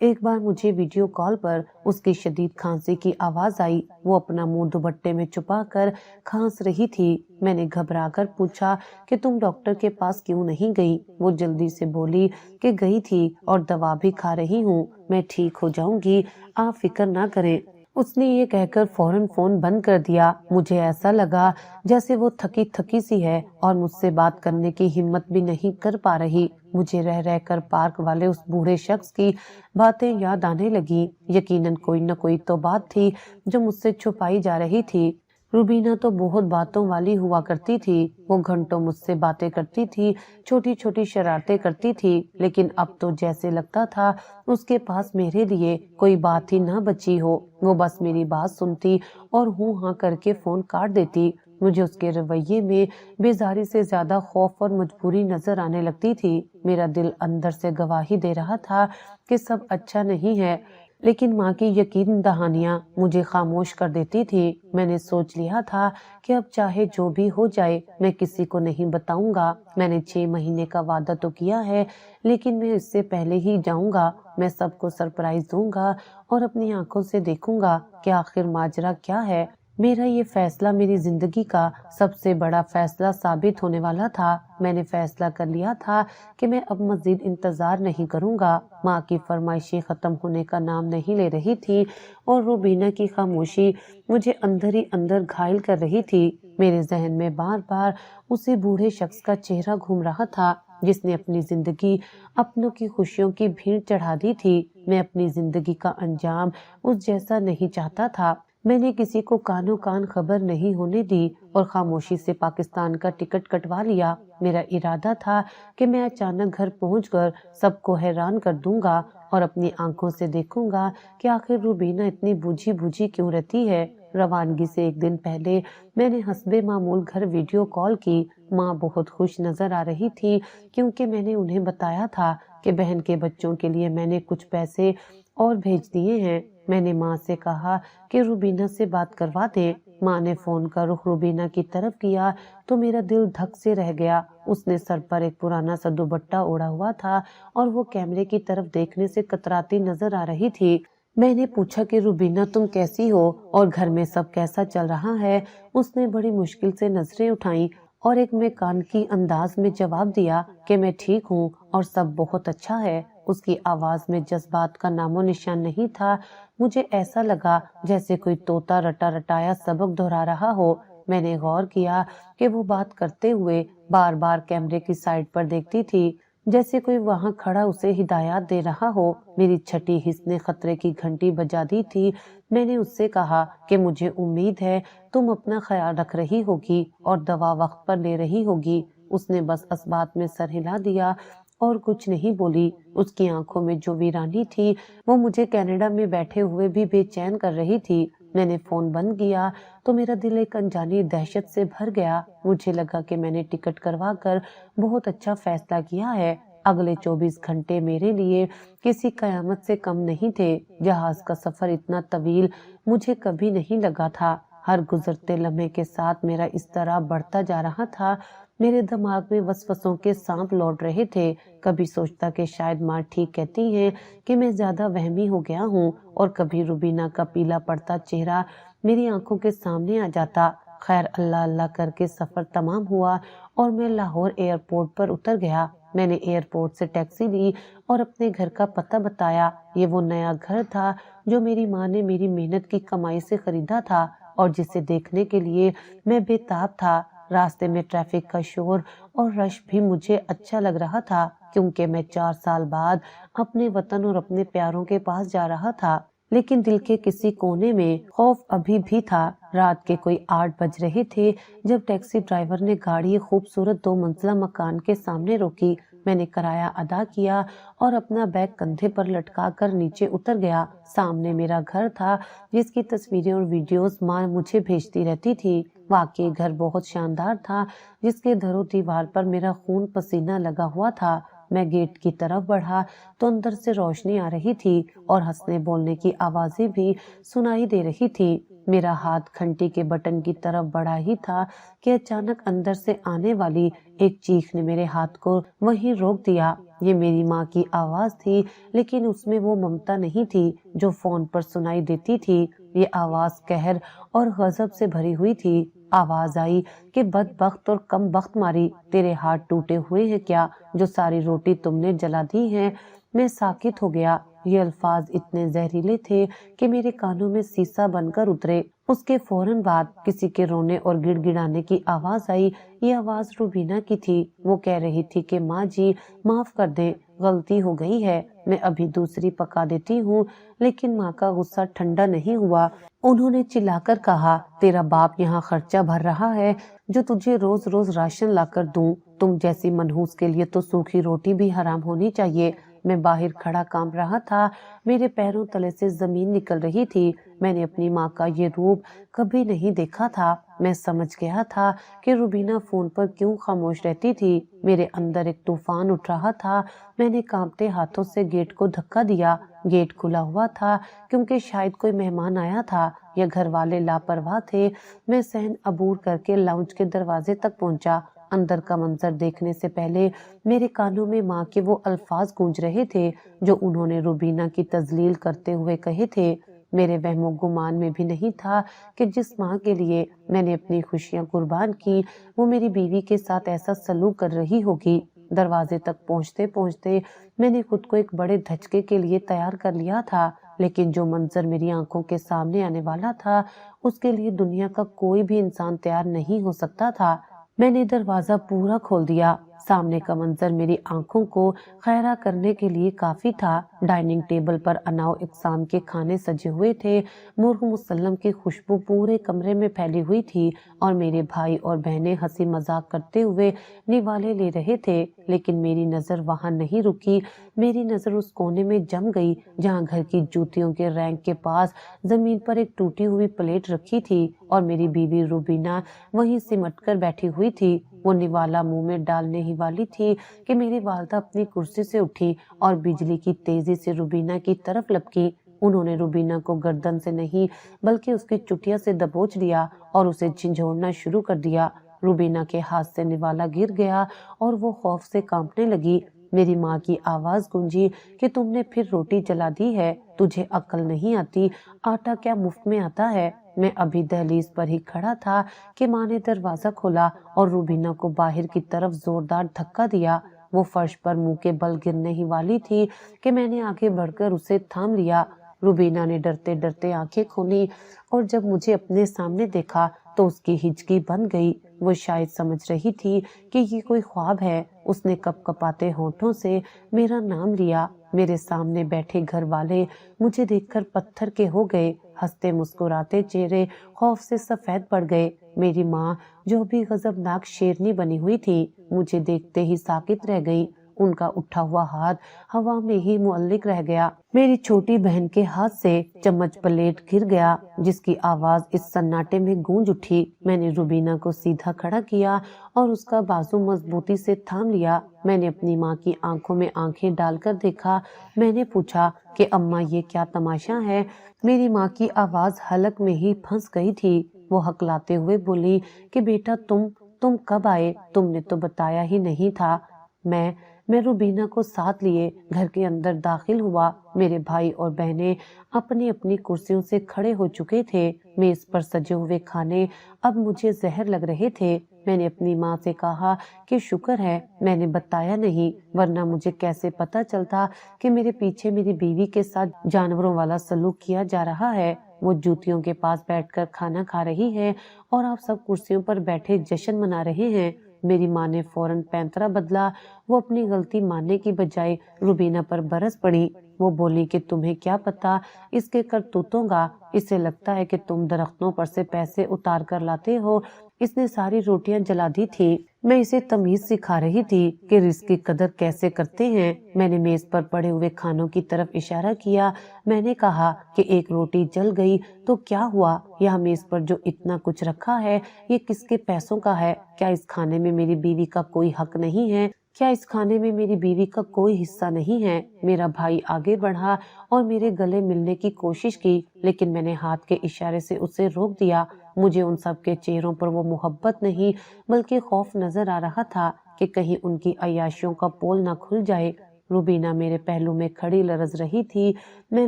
ایک بار مجھے ویڈیو کال پر اس کی شدید کھانسی کی آواز آئی۔ وہ اپنا منہ دوپٹے میں چھپا کر کھانس رہی تھی۔ میں نے گھبرا کر پوچھا کہ تم ڈاکٹر کے پاس کیوں نہیں گئی؟ وہ جلدی سے بولی کہ گئی تھی اور دوا بھی کھا رہی ہوں، میں ٹھیک ہو جاؤں گی، آپ فکر نہ کریں۔ اس نے یہ کہہ کر فوراً فون بند کر دیا۔ مجھے ایسا لگا جیسے وہ تھکی تھکی سی ہے اور مجھ سے بات کرنے کی ہمت بھی نہیں کر پا رہی۔ مجھے رہ رہ کر پارک والے اس بوڑھے شخص کی باتیں یاد آنے لگی۔ یقیناً کوئی نہ کوئی تو بات تھی جو مجھ سے چھپائی جا رہی تھی۔ روبینہ تو بہت باتوں والی ہوا کرتی تھی۔ وہ گھنٹوں مجھ سے باتیں کرتی تھی، چھوٹی چھوٹی شرارتیں کرتی تھی، لیکن اب تو جیسے لگتا تھا اس کے پاس میرے لیے کوئی بات ہی نہ بچی ہو۔ وہ بس میری بات سنتی اور ہوں ہاں کر کے فون کاٹ دیتی۔ مجھے اس کے رویے میں بیزاری سے زیادہ خوف اور مجبوری نظر آنے لگتی تھی۔ میرا دل اندر سے گواہی دے رہا تھا کہ سب اچھا نہیں ہے، لیکن ماں کی یقین دہانیاں مجھے خاموش کر دیتی تھی۔ میں نے سوچ لیا تھا کہ اب چاہے جو بھی ہو جائے میں کسی کو نہیں بتاؤں گا۔ میں نے 6 مہینے کا وعدہ تو کیا ہے، لیکن میں اس سے پہلے ہی جاؤں گا۔ میں سب کو سرپرائز دوں گا اور اپنی آنکھوں سے دیکھوں گا کہ آخر ماجرا کیا ہے۔ میرا یہ فیصلہ میری زندگی کا سب سے بڑا فیصلہ ثابت ہونے والا تھا۔ میں نے فیصلہ کر لیا تھا کہ میں اب مزید انتظار نہیں کروں گا۔ ماں کی فرمائشیں ختم ہونے کا نام نہیں لے رہی تھی اور روبینہ کی خاموشی مجھے اندر ہی اندر گھائل کر رہی تھی۔ میرے ذہن میں بار بار اسی بوڑھے شخص کا چہرہ گھوم رہا تھا جس نے اپنی زندگی اپنوں کی خوشیوں کی بھیڑ چڑھا دی تھی۔ میں اپنی زندگی کا انجام اس جیسا نہیں چاہتا تھا۔ میں نے کسی کو کانوں کان خبر نہیں ہونے دی اور خاموشی سے پاکستان کا ٹکٹ کٹوا لیا۔ میرا ارادہ تھا کہ میں اچانک گھر پہنچ کر سب کو حیران کر دوں گا اور اپنی آنکھوں سے دیکھوں گا کہ آخر روبینہ اتنی بوجھی بوجھی کیوں رہتی ہے۔ روانگی سے ایک دن پہلے میں نے حسب معمول گھر ویڈیو کال کی۔ ماں بہت خوش نظر آ رہی تھی کیونکہ میں نے انہیں بتایا تھا کہ بہن کے بچوں کے لیے میں نے کچھ پیسے اور بھیج دیے ہیں۔ میں نے ماں سے کہا کہ روبینہ سے بات کروا دے۔ ماں نے فون کا رخ روبینہ کی طرف کیا تو میرا دل دھک سے رہ گیا۔ اس نے سر پر ایک پرانا سا دوپٹہ اوڑھا ہوا تھا اور وہ کیمرے کی طرف دیکھنے سے کتراتی نظر آ رہی تھی۔ میں نے پوچھا کہ روبینہ تم کیسی ہو اور گھر میں سب کیسا چل رہا ہے؟ اس نے بڑی مشکل سے نظریں اٹھائیں اور ایک میکانکی انداز میں جواب دیا کہ میں ٹھیک ہوں اور سب بہت اچھا ہے۔ اس کی آواز میں جذبات کا نام و نشان نہیں تھا۔ مجھے ایسا لگا جیسے کوئی طوطا رٹا رٹایا سبق دہرا رہا ہو۔ میں نے غور کیا کہ وہ بات کرتے ہوئے بار بار کیمرے کی سائڈ پر دیکھتی تھی، جیسے کوئی وہاں کھڑا اسے ہدایات دے رہا ہو۔ میری چھٹی حس نے خطرے کی گھنٹی بجا دی تھی۔ میں نے اس سے کہا کہ مجھے امید ہے تم اپنا خیال رکھ رہی ہوگی اور دوا وقت پر لے رہی ہوگی۔ اس نے بس اس بات میں سر ہلا دیا اور کچھ نہیں بولی۔ اس کی آنکھوں میں جو ویرانی تھی وہ مجھے کینیڈا میں بیٹھے ہوئے بھی بے چین کر رہی تھی۔ میں نے فون بند کیا تو میرا دل ایک انجانی دہشت سے بھر گیا۔ مجھے لگا کہ میں نے ٹکٹ کروا کر بہت اچھا فیصلہ کیا ہے۔ اگلے 24 گھنٹے میرے لیے کسی قیامت سے کم نہیں تھے۔ جہاز کا سفر اتنا طویل مجھے کبھی نہیں لگا تھا۔ ہر گزرتے لمحے کے ساتھ میرا اضطراب بڑھتا جا رہا تھا۔ میرے دماغ میں وسوسوں کے سانپ لوٹ رہے تھے۔ کبھی سوچتا کہ شاید ماں ٹھیک کہتی ہیں کہ میں زیادہ وہمی ہو گیا ہوں، اور کبھی روبینہ کا پیلا پڑتا چہرہ میری آنکھوں کے سامنے آ جاتا۔ خیر، اللہ اللہ کر کے سفر تمام ہوا اور میں لاہور ایئرپورٹ پر اتر گیا۔ میں نے ایئرپورٹ سے ٹیکسی لی اور اپنے گھر کا پتہ بتایا۔ یہ وہ نیا گھر تھا جو میری ماں نے میری محنت کی کمائی سے خریدا تھا اور جسے دیکھنے کے لیے میں بے تاب تھا۔ راستے میں ٹریفک کا شور اور رش بھی مجھے اچھا لگ رہا تھا، کیونکہ میں 4 سال بعد اپنے وطن اور اپنے پیاروں کے پاس جا رہا تھا۔ لیکن دل کے کسی کونے میں خوف ابھی بھی تھا۔ رات کے کوئی 8 بج رہے تھے جب ٹیکسی ڈرائیور نے گاڑی خوبصورت 2 منزلہ مکان کے سامنے روکی۔ میں نے کرایہ ادا کیا اور اپنا بیگ کندھے پر لٹکا کر نیچے اتر گیا۔ سامنے میرا گھر تھا جس کی تصویریں اور ویڈیوز ماں مجھے بھیجتی رہتی تھی۔ واقعی گھر بہت شاندار تھا، جس کے در و دیوار پر میرا خون پسینہ لگا ہوا تھا۔ میں گیٹ کی طرف بڑھا تو اندر سے روشنی آ رہی تھی اور ہنسنے بولنے کی آوازیں بھی سنائی دے رہی تھی۔ میرا ہاتھ گھنٹی کے بٹن کی طرف بڑھا ہی تھا کہ اچانک اندر سے آنے والی ایک چیخ نے میرے ہاتھ کو وہیں روک دیا۔ یہ میری ماں کی آواز تھی، لیکن اس میں وہ ممتا نہیں تھی جو فون پر سنائی دیتی تھی۔ یہ آواز قہر اور غضب سے بھری ہوئی تھی۔ آواز آئی کہ بدبخت اور کم بخت ماری، تیرے ہاتھ ٹوٹے ہوئے ہیں کیا جو ساری روٹی تم نے جلا دی ہے؟ میں ساکت ہو گیا۔ یہ الفاظ اتنے زہریلے تھے کہ میرے کانوں میں سیسا بن کر اترے۔ اس کے فوراً بعد کسی کے رونے اور گڑ گڑانے کی آواز آئی۔ یہ آواز روبینہ کی تھی۔ وہ کہہ رہی تھی کہ ماں جی معاف کر دیں، غلطی ہو گئی ہے، میں ابھی دوسری پکا دیتی ہوں۔ لیکن ماں کا غصہ ٹھنڈا نہیں ہوا۔ انہوں نے چلا کر کہا، تیرا باپ یہاں خرچہ بھر رہا ہے جو تجھے روز روز راشن لا کر دوں؟ تم جیسی منحوس کے لیے تو سوکھی روٹی بھی حرام ہونی چاہیے۔ میں باہر کھڑا کانپ رہا تھا، میرے پیروں تلے سے زمین نکل رہی تھی۔ میں نے اپنی ماں کا یہ روپ کبھی نہیں دیکھا تھا۔ میں سمجھ گیا تھا کہ روبینہ فون پر کیوں خاموش رہتی تھی۔ میرے اندر ایک طوفان اٹھ رہا تھا۔ میں نے کانپتے ہاتھوں سے گیٹ کو دھکا دیا۔ گیٹ کھلا ہوا تھا کیونکہ شاید کوئی مہمان آیا تھا یا گھر والے لاپرواہ تھے۔ میں صحن عبور کر کے لاؤنج کے دروازے تک پہنچا۔ اندر کا منظر دیکھنے سے پہلے میرے کانوں میں ماں کے وہ الفاظ گونج رہے تھے جو انہوں نے روبینہ کی تذلیل کرتے ہوئے کہے تھے۔ میرے وہم و گمان میں بھی نہیں تھا کہ جس ماں کے لیے میں نے اپنی خوشیاں قربان کی، وہ میری بیوی کے ساتھ ایسا سلوک کر رہی ہوگی۔ دروازے تک پہنچتے پہنچتے میں نے خود کو ایک بڑے دھچکے کے لیے تیار کر لیا تھا، لیکن جو منظر میری آنکھوں کے سامنے آنے والا تھا اس کے لیے دنیا کا کوئی بھی انسان تیار نہیں ہو سکتا تھا۔ میں نے دروازہ پورا کھول دیا۔ سامنے کا منظر میری آنکھوں کو خیرہ کرنے کے لیے کافی تھا۔ ڈائننگ ٹیبل پر اناؤ اقسام کے کھانے سجے ہوئے تھے۔ مرغ مسلم کی خوشبو پورے کمرے میں پھیلی ہوئی تھی اور میرے بھائی اور بہنیں ہنسی مذاق کرتے ہوئے نوالے لے رہے تھے، لیکن میری نظر وہاں نہیں رکی۔ میری نظر اس کونے میں جم گئی جہاں گھر کی جوتیوں کے رینک کے پاس زمین پر ایک ٹوٹی ہوئی پلیٹ رکھی تھی اور میری بیوی روبینہ وہیں سمٹ کر بیٹھی ہوئی تھی۔ وہ نوالا منہ میں ڈالنے ہی والی تھی کہ میری والدہ اپنی کرسی سے اٹھی اور بجلی کی تیزی سے روبینہ کی طرف لپکی۔ انہوں نے روبینہ کو گردن سے نہیں بلکہ اس کی چٹیا سے دبوچ لیا اور اسے جھنجھوڑنا شروع کر دیا۔ روبینہ کے ہاتھ سے نوالا گر گیا اور وہ خوف سے کانپنے لگی۔ میری ماں کی آواز گونجی کہ تم نے پھر روٹی جلا دی ہے، تجھے عقل نہیں آتی، آٹا کیا مفت میں آتا ہے؟ میں ابھی دہلیز پر ہی کھڑا تھا کہ ماں نے دروازہ کھولا اور روبینہ کو باہر کی طرف زوردار دھکا دیا۔ وہ فرش پر منہ کے بل گرنے ہی والی تھی کہ میں نے آگے بڑھ کر اسے تھام لیا۔ روبینہ نے ڈرتے ڈرتے آنکھیں کھولی اور جب مجھے اپنے سامنے دیکھا تو اس کی ہچکی بن گئی۔ وہ شاید سمجھ رہی تھی کہ یہ کوئی خواب ہے۔ اس نے کپ کپاتے ہونٹوں سے میرا نام لیا۔ میرے سامنے بیٹھے گھر والے مجھے دیکھ کر پتھر کے ہو گئے۔ ہنستے مسکراتے چہرے خوف سے سفید پڑ گئے۔ میری ماں جو بھی غضبناک شیرنی بنی ہوئی تھی مجھے دیکھتے ہی ساکت رہ گئی۔ ان کا اٹھا ہوا ہاتھ ہوا میں ہی معلق رہ گیا۔ میری چھوٹی بہن کے ہاتھ سے چمچ پلیٹ گر گیا جس کی آواز اس سناٹے میں گونج اٹھی۔ میں نے روبینہ کو سیدھا کھڑا کیا اور اس کا بازو مضبوطی سے تھام لیا۔ میں نے اپنی ماں کی آنکھوں میں آنکھیں ڈال کر دیکھا۔ میں نے پوچھا کہ اماں یہ کیا تماشا ہے؟ میری ماں کی آواز حلق میں ہی پھنس گئی تھی۔ وہ ہکلاتے ہوئے بولی کہ بیٹا تم کب آئے؟ تم نے تو بتایا ہی نہیں تھا۔ میں روبینہ کو ساتھ لیے گھر کے اندر داخل ہوا۔ میرے بھائی اور بہنیں اپنی اپنی کرسیوں سے کھڑے ہو چکے تھے۔ میز پر سجے ہوئے کھانے اب مجھے زہر لگ رہے تھے۔ میں نے اپنی ماں سے کہا کہ شکر ہے میں نے بتایا نہیں، ورنہ مجھے کیسے پتا چلتا کہ میرے پیچھے میری بیوی کے ساتھ جانوروں والا سلوک کیا جا رہا ہے۔ وہ جوتیوں کے پاس بیٹھ کر کھانا کھا رہی ہے اور آپ سب کرسیوں پر بیٹھے جشن منا رہے ہیں۔ میری ماں نے فوراً پینترا بدلا۔ وہ اپنی غلطی ماننے کی بجائے روبینہ پر برس پڑی۔ وہ بولی کہ تمہیں کیا پتا اس کے کرتوتوں کا؟ اسے لگتا ہے کہ تم درختوں پر سے پیسے اتار کر لاتے ہو۔ اس نے ساری روٹیاں جلا دی تھی۔ میں اسے تمیز سکھا رہی تھی کہ رزق کی قدر کیسے کرتے ہیں۔ میں نے میز پر پڑے ہوئے کھانوں کی طرف اشارہ کیا۔ میں نے کہا کہ ایک روٹی جل گئی تو کیا ہوا؟ یہاں میز پر جو اتنا کچھ رکھا ہے یہ کس کے پیسوں کا ہے؟ کیا اس کھانے میں میری بیوی کا کوئی حق نہیں ہے؟ کیا اس کھانے میں میری بیوی کا کوئی حصہ نہیں ہے؟ میرا بھائی آگے بڑھا اور میرے گلے ملنے کی کوشش کی، لیکن میں نے ہاتھ کے اشارے سے اسے روک دیا۔ مجھے ان سب کے چہروں پر وہ محبت نہیں بلکہ خوف نظر آ رہا تھا کہ کہیں ان کی عیاشیوں کا پول نہ کھل جائے۔ روبینہ میرے پہلو میں کھڑی لرز رہی تھی۔ میں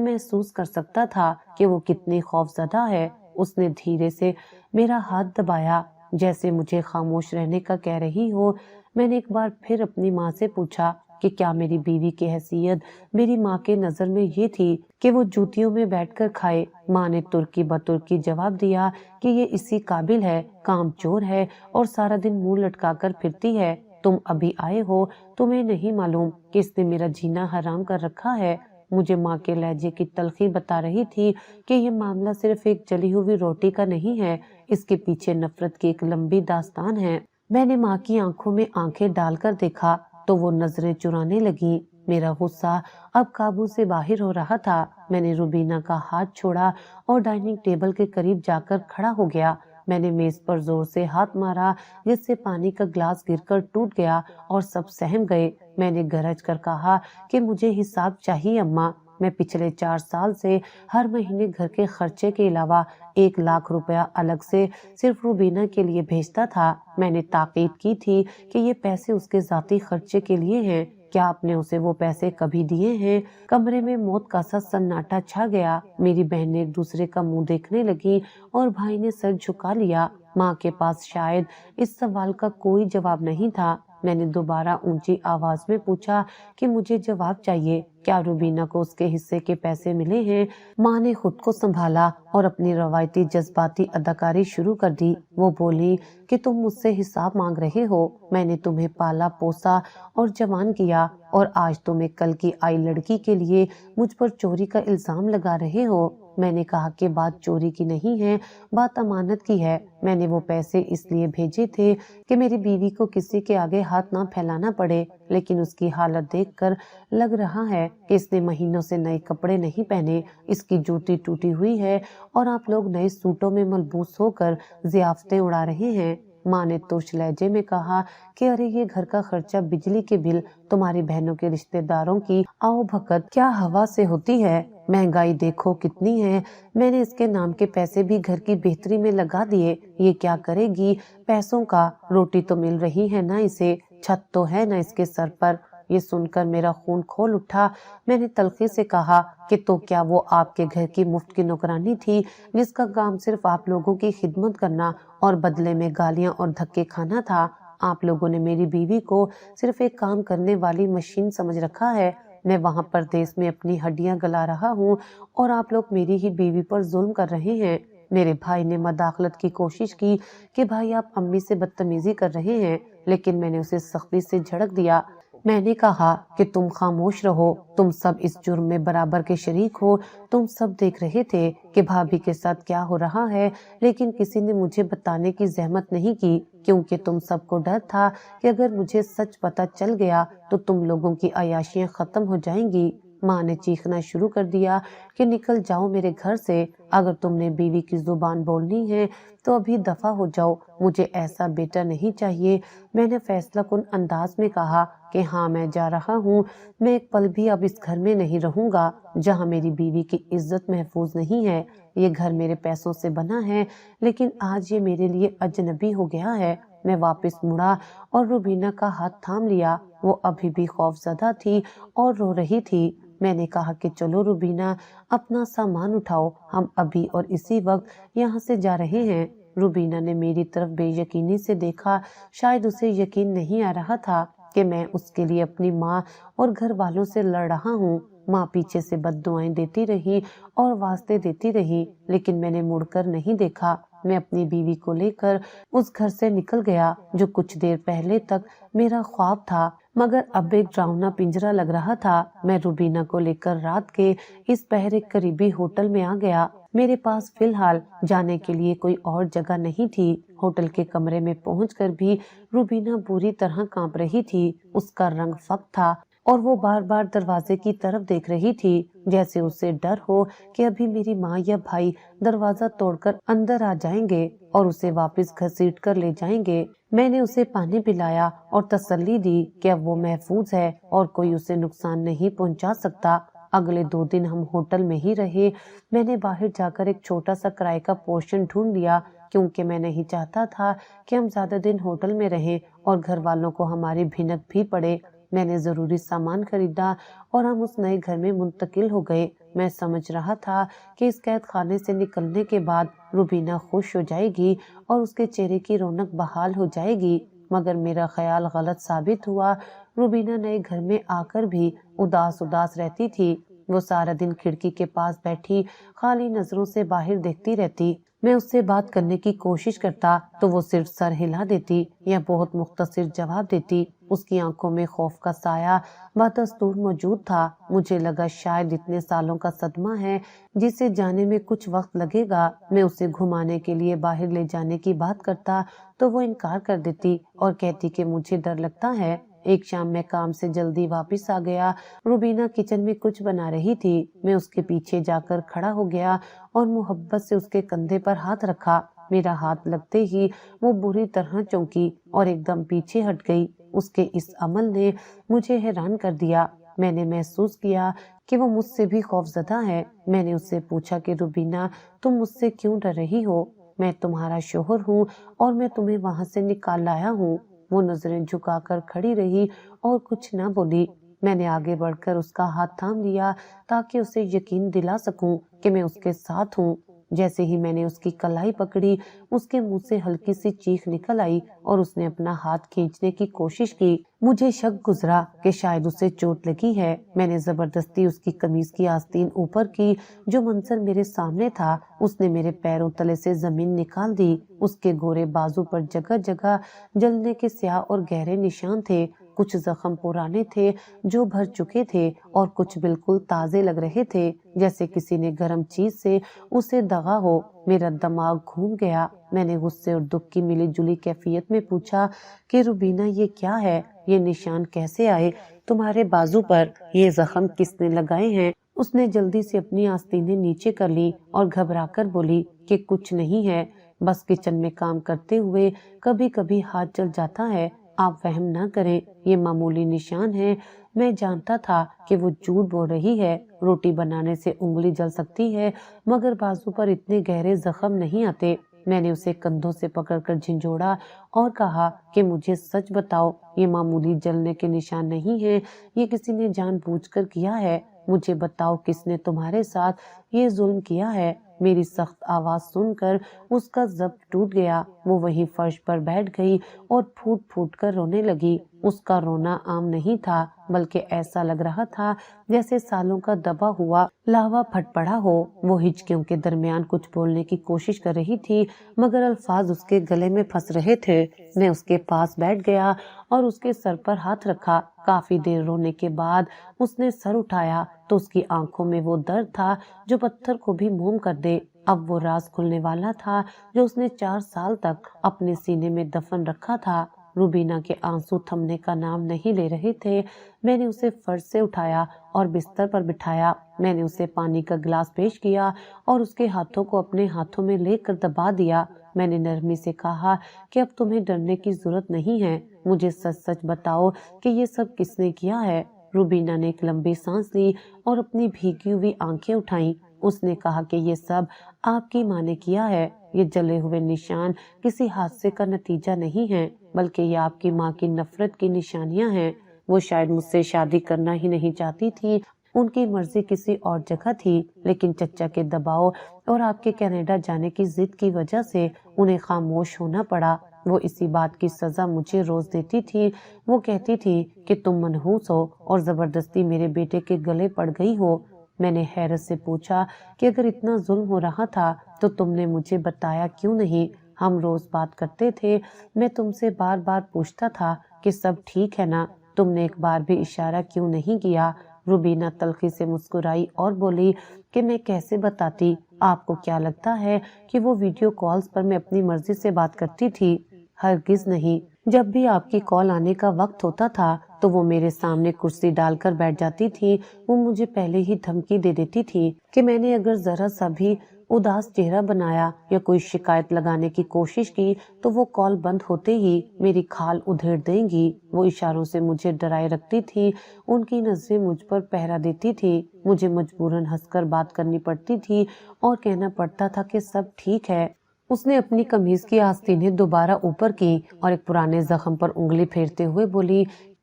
محسوس کر سکتا تھا کہ وہ کتنی خوف زدہ ہے۔ اس نے دھیرے سے میرا ہاتھ دبایا جیسے مجھے خاموش رہنے کا کہہ رہی ہو۔ میں نے ایک بار پھر اپنی ماں سے پوچھا کہ کیا میری بیوی کی حیثیت میری ماں کے نظر میں یہ تھی کہ وہ جوتیوں میں بیٹھ کر کھائے؟ ماں نے ترکی بترکی جواب دیا کہ یہ اسی قابل ہے، کام چور ہے اور سارا دن منہ لٹکا کر پھرتی ہے۔ تم ابھی آئے ہو، تمہیں نہیں معلوم کہ اس نے میرا جینا حرام کر رکھا ہے۔ مجھے ماں کے لہجے کی تلخی بتا رہی تھی کہ یہ معاملہ صرف ایک جلی ہوئی روٹی کا نہیں ہے، اس کے پیچھے نفرت کی ایک لمبی داستان ہے۔ میں نے ماں کی آنکھوں میں آنکھیں ڈال کر دیکھا تو وہ نظریں چرانے لگیں۔ میرا غصہ اب قابو سے باہر ہو رہا تھا۔ میں نے روبینہ کا ہاتھ چھوڑا اور ڈائننگ ٹیبل کے قریب جا کر کھڑا ہو گیا۔ میں نے میز پر زور سے ہاتھ مارا جس سے پانی کا گلاس گر کر ٹوٹ گیا اور سب سہم گئے۔ میں نے گرج کر کہا کہ مجھے حساب چاہیے اماں۔ میں پچھلے 4 سال سے ہر مہینے گھر کے خرچے کے علاوہ 1 لاکھ روپیہ الگ سے صرف روبینہ کے لیے بھیجتا تھا۔ میں نے تاکید کی تھی کہ یہ پیسے اس کے ذاتی خرچے کے لیے ہیں۔ کیا آپ نے اسے وہ پیسے کبھی دیے ہیں؟ کمرے میں موت کا سا سناٹا چھا گیا۔ میری بہنیں ایک دوسرے کا منہ دیکھنے لگی اور بھائی نے سر جھکا لیا۔ ماں کے پاس شاید اس سوال کا کوئی جواب نہیں تھا۔ میں نے دوبارہ اونچی آواز میں پوچھا کہ مجھے جواب چاہیے، کیا روبینہ کو اس کے حصے کے پیسے ملے ہیں؟ ماں نے خود کو سنبھالا اور اپنی روایتی جذباتی اداکاری شروع کر دی۔ وہ بولی کہ تم مجھ سے حساب مانگ رہے ہو، میں نے تمہیں پالا پوسا اور جوان کیا اور آج تم ایک کل کی آئی لڑکی کے لیے مجھ پر چوری کا الزام لگا رہے ہو۔ میں نے کہا کہ بات چوری کی نہیں ہے، بات امانت کی ہے۔ میں نے وہ پیسے اس لیے بھیجے تھے کہ میری بیوی کو کسی کے آگے ہاتھ نہ پھیلانا پڑے، لیکن اس کی حالت دیکھ کر لگ رہا ہے کہ اس نے مہینوں سے نئے کپڑے نہیں پہنے، اس کی جوتی ٹوٹی ہوئی ہے اور آپ لوگ نئے سوٹوں میں ملبوس ہو کر ضیافتیں اڑا رہے ہیں۔ ماں نے ترش لہجے میں کہا کہ ارے یہ گھر کا خرچہ، بجلی کے بل، تمہاری بہنوں کے رشتہ داروں کی آؤ بھگت کیا ہوا سے ہوتی ہے؟ مہنگائی دیکھو کتنی ہے۔ میں نے اس کے نام کے پیسے بھی گھر کی بہتری میں لگا دیے۔ یہ کیا کرے گی پیسوں کا؟ روٹی تو مل رہی ہے نا اسے، چھت تو ہے نا اس کے سر پر۔ یہ سن کر میرا خون کھول اٹھا۔ میں نے تلخی سے کہا کہ تو کیا وہ آپ کے گھر کی مفت کی نوکرانی تھی جس کا کام صرف آپ لوگوں کی خدمت کرنا اور بدلے میں گالیاں اور دھکے کھانا تھا؟ آپ لوگوں نے میری بیوی کو صرف ایک کام کرنے والی مشین سمجھ رکھا ہے۔ میں وہاں پردیس میں اپنی ہڈیاں گلا رہا ہوں اور آپ لوگ میری ہی بیوی پر ظلم کر رہے ہیں۔ میرے بھائی نے مداخلت کی کوشش کی کہ بھائی آپ امی سے بدتمیزی کر رہے ہیں، لیکن میں نے اسے سختی سے جھڑک دیا میں نے کہا کہ تم خاموش رہو، تم سب اس جرم میں برابر کے شریک ہو، تم سب دیکھ رہے تھے کہ بھابھی کے ساتھ کیا ہو رہا ہے، لیکن کسی نے مجھے بتانے کی زحمت نہیں کی، کیونکہ تم سب کو ڈر تھا کہ اگر مجھے سچ پتہ چل گیا تو تم لوگوں کی عیاشیاں ختم ہو جائیں گی۔ ماں نے چیخنا شروع کر دیا کہ نکل جاؤ میرے گھر سے، اگر تم نے بیوی کی زبان بولنی ہے تو ابھی دفع ہو جاؤ، مجھے ایسا بیٹا نہیں چاہیے۔ میں نے فیصلہ کن انداز میں کہا کہ ہاں میں جا رہا ہوں، میں ایک پل بھی اب اس گھر میں نہیں رہوں گا جہاں میری بیوی کی عزت محفوظ نہیں ہے۔ یہ گھر میرے پیسوں سے بنا ہے، لیکن آج یہ میرے لیے اجنبی ہو گیا ہے۔ میں واپس مڑا اور روبینہ کا ہاتھ تھام لیا، وہ ابھی بھی خوف زدہ تھی اور رو رہی تھی۔ میں نے کہا کہ چلو روبینہ، اپنا سامان اٹھاؤ، ہم ابھی اور اسی وقت یہاں سے جا رہے ہیں۔ روبینہ نے میری طرف بے یقینی سے دیکھا، شاید اسے یقین نہیں آ رہا تھا کہ میں اس کے لیے اپنی ماں اور گھر والوں سے لڑ رہا ہوں۔ ماں پیچھے سے بد دعائیں دیتی رہی اور واسطے دیتی رہی، لیکن میں نے مڑ کر نہیں دیکھا۔ میں اپنی بیوی کو لے کر اس گھر سے نکل گیا جو کچھ دیر پہلے تک میرا خواب تھا، مگر اب ایک ڈراؤنا پنجرا لگ رہا تھا۔ میں روبینہ کو لے کر رات کے اس پہر ایک قریبی ہوٹل میں آ گیا۔ میرے پاس فی الحال جانے کے لیے کوئی اور جگہ نہیں تھی۔ ہوٹل کے کمرے میں پہنچ کر بھی روبینہ بری طرح کانپ رہی تھی، اس کا رنگ فک تھا اور وہ بار بار دروازے کی طرف دیکھ رہی تھی، جیسے اسے ڈر ہو کہ ابھی میری ماں یا بھائی دروازہ توڑ کر اندر آ جائیں گے اور اسے واپس گھسیٹ کر لے جائیں گے۔ میں نے اسے پانی پلایا اور تسلی دی کہ اب وہ محفوظ ہے اور کوئی اسے نقصان نہیں پہنچا سکتا۔ اگلے 2 دن ہم ہوٹل میں ہی رہے۔ میں نے باہر جا کر ایک چھوٹا سا کرائے کا پورشن ڈھونڈ لیا، کیونکہ میں نہیں چاہتا تھا کہ ہم زیادہ دن ہوٹل میں رہیں اور گھر والوں کو ہماری بھنک بھی پڑے۔ میں نے ضروری سامان خریدا اور ہم اس نئے گھر میں منتقل ہو گئے۔ میں سمجھ رہا تھا کہ اس قید خانے سے نکلنے کے بعد روبینہ خوش ہو جائے گی اور اس کے چہرے کی رونق بحال ہو جائے گی، مگر میرا خیال غلط ثابت ہوا۔ روبینہ نئے گھر میں آ کر بھی اداس رہتی تھی۔ وہ سارا دن کھڑکی کے پاس بیٹھی خالی نظروں سے باہر دیکھتی رہتی۔ میں اس سے بات کرنے کی کوشش کرتا تو وہ صرف سر ہلا دیتی یا بہت مختصر جواب دیتی۔ اس کی آنکھوں میں خوف کا سایہ بدستور موجود تھا۔ مجھے لگا شاید اتنے سالوں کا صدمہ ہے جسے جانے میں کچھ وقت لگے گا۔ میں اسے گھمانے کے لیے باہر لے جانے کی بات کرتا تو وہ انکار کر دیتی اور کہتی کہ مجھے ڈر لگتا ہے۔ ایک شام میں کام سے جلدی واپس آ گیا۔ روبینہ کچن میں کچھ بنا رہی تھی۔ میں اس کے پیچھے جا کر کھڑا ہو گیا اور محبت سے اس کے کندھے پر ہاتھ رکھا۔ میرا ہاتھ لگتے ہی وہ بری طرح چونکی اور ایک دم پیچھے ہٹ گئی۔ اس کے اس عمل نے مجھے حیران کر دیا۔ میں نے محسوس کیا کہ وہ مجھ سے بھی خوف زدہ ہے۔ میں نے اس سے پوچھا کہ روبینہ، تم مجھ سے کیوں ڈر رہی ہو؟ میں تمہارا شوہر ہوں اور میں تمہیں وہاں سے نکال لایا ہوں۔ وہ نظریں جھکا کر کھڑی رہی اور کچھ نہ بولی۔ میں نے آگے بڑھ کر اس کا ہاتھ تھام لیا تاکہ اسے یقین دلا سکوں کہ میں اس کے ساتھ ہوں۔ جیسے ہی میں نے اس کی کلائی پکڑی، اس کے منہ سے ہلکی سی چیخ نکل آئی اور اس نے اپنا ہاتھ کھینچنے کی کوشش کی۔ مجھے شک گزرا کہ شاید اسے چوٹ لگی ہے۔ میں نے زبردستی اس کی قمیض کی آستین اوپر کی۔ جو منظر میرے سامنے تھا، اس نے میرے پیروں تلے سے زمین نکال دی۔ اس کے گورے بازو پر جگہ جگہ جلنے کے سیاہ اور گہرے نشان تھے۔ کچھ زخم پرانے تھے جو بھر چکے تھے اور کچھ بالکل تازے لگ رہے تھے، جیسے کسی نے گرم چیز سے اسے دغا ہو۔ میرا دماغ گھوم گیا۔ میں نے غصے اور دکھ کی ملی جلی کیفیت میں پوچھا کہ روبینہ، یہ کیا ہے؟ یہ نشان کیسے آئے تمہارے بازو پر؟ یہ زخم کس نے لگائے ہیں؟ اس نے جلدی سے اپنی آستینیں نیچے کر لی اور گھبرا کر بولی کہ کچھ نہیں ہے، بس کچن میں کام کرتے ہوئے کبھی کبھی ہاتھ جل جاتا ہے، آپ وہم نہ کریں، یہ معمولی نشان ہے۔ میں جانتا تھا کہ وہ جھوٹ بول رہی ہے۔ روٹی بنانے سے انگلی جل سکتی ہے مگر بازو پر اتنے گہرے زخم نہیں آتے۔ میں نے اسے کندھوں سے پکڑ کر جھنجھوڑا اور کہا کہ مجھے سچ بتاؤ، یہ معمولی جلنے کے نشان نہیں ہیں، یہ کسی نے جان بوجھ کر کیا ہے۔ مجھے بتاؤ کس نے تمہارے ساتھ یہ ظلم کیا ہے۔ میری سخت آواز سن کر اس کا ضبط ٹوٹ گیا۔ وہ وہیں فرش پر بیٹھ گئی اور پھوٹ پھوٹ کر رونے لگی۔ اس کا رونا عام نہیں تھا، بلکہ ایسا لگ رہا تھا جیسے سالوں کا دبا ہوا لاوا پھٹ پڑا ہو۔ وہ ہچکیوں کے درمیان کچھ بولنے کی کوشش کر رہی تھی مگر الفاظ اس کے گلے میں پھنس رہے تھے۔ میں اس کے پاس بیٹھ گیا اور اس کے سر پر ہاتھ رکھا۔ کافی دیر رونے کے بعد اس نے سر اٹھایا تو اس کی آنکھوں میں وہ درد تھا جو پتھر کو بھی موم کر دے۔ اب وہ راز کھلنے والا تھا جو اس نے 4 سال تک اپنے سینے میں دفن رکھا تھا۔ روبینہ کے آنسو تھمنے کا نام نہیں لے رہے تھے۔ میں نے اسے فرش سے اٹھایا اور بستر پر بٹھایا۔ میں نے اسے پانی کا گلاس پیش کیا اور اس کے ہاتھوں کو اپنے ہاتھوں میں لے کر دبا دیا۔ میں نے نرمی سے کہا کہ اب تمہیں ڈرنے کی ضرورت نہیں ہے، مجھے سچ سچ بتاؤ کہ یہ سب کس نے کیا ہے۔ روبینہ نے ایک لمبی سانس لی اور اپنی بھیگی ہوئی آنکھیں اٹھائیں۔ اس نے کہا کہ یہ سب آپ کی ماں نے کیا ہے۔ یہ جلے ہوئے نشان کسی حادثے کا نتیجہ نہیں ہے، بلکہ یہ آپ کی ماں کی نفرت کی نشانیاں ہیں۔ وہ شاید مجھ سے شادی کرنا ہی نہیں چاہتی تھی، ان کی مرضی کسی اور جگہ تھی، لیکن چچا کے دباؤ اور آپ کے کینیڈا جانے کی ضد کی وجہ سے انہیں خاموش ہونا پڑا۔ وہ اسی بات کی سزا مجھے روز دیتی تھی۔ وہ کہتی تھی کہ تم منحوس ہو اور زبردستی میرے بیٹے کے گلے پڑ گئی ہو۔ میں نے حیرت سے پوچھا کہ اگر اتنا ظلم ہو رہا تھا تو تم نے مجھے بتایا کیوں نہیں؟ ہم روز بات کرتے تھے، میں تم سے بار بار پوچھتا تھا کہ سب ٹھیک ہے نا، تم نے ایک بار بھی اشارہ کیوں نہیں کیا؟ روبینہ تلخی سے مسکرائی اور بولی کہ میں کیسے بتاتی؟ آپ کو کیا لگتا ہے کہ وہ ویڈیو کالز پر میں اپنی مرضی سے بات کرتی تھی؟ ہرگز نہیں۔ جب بھی آپ کی کال آنے کا وقت ہوتا تھا تو وہ میرے سامنے کرسی ڈال کر بیٹھ جاتی تھی۔ وہ مجھے پہلے ہی دھمکی دے دیتی تھی کہ میں نے اگر ذرا سا بھی اداس چہرہ بنایا یا کوئی شکایت لگانے کی کوشش کی تو وہ کال بند ہوتے ہی میری کھال ادھیڑ دیں گی۔ وہ اشاروں سے مجھے ڈرائے رکھتی تھی، ان کی نظریں مجھ پر پہرا دیتی تھی۔ مجھے مجبوراً ہنس کر بات کرنی پڑتی تھی اور کہنا پڑتا تھا کہ سب ٹھیک ہے۔ اس نے اپنی قمیض کی آستینیں دوبارہ اوپر کی اور ایک پرانے زخم پر انگلی پھیرتے ہوئے بولی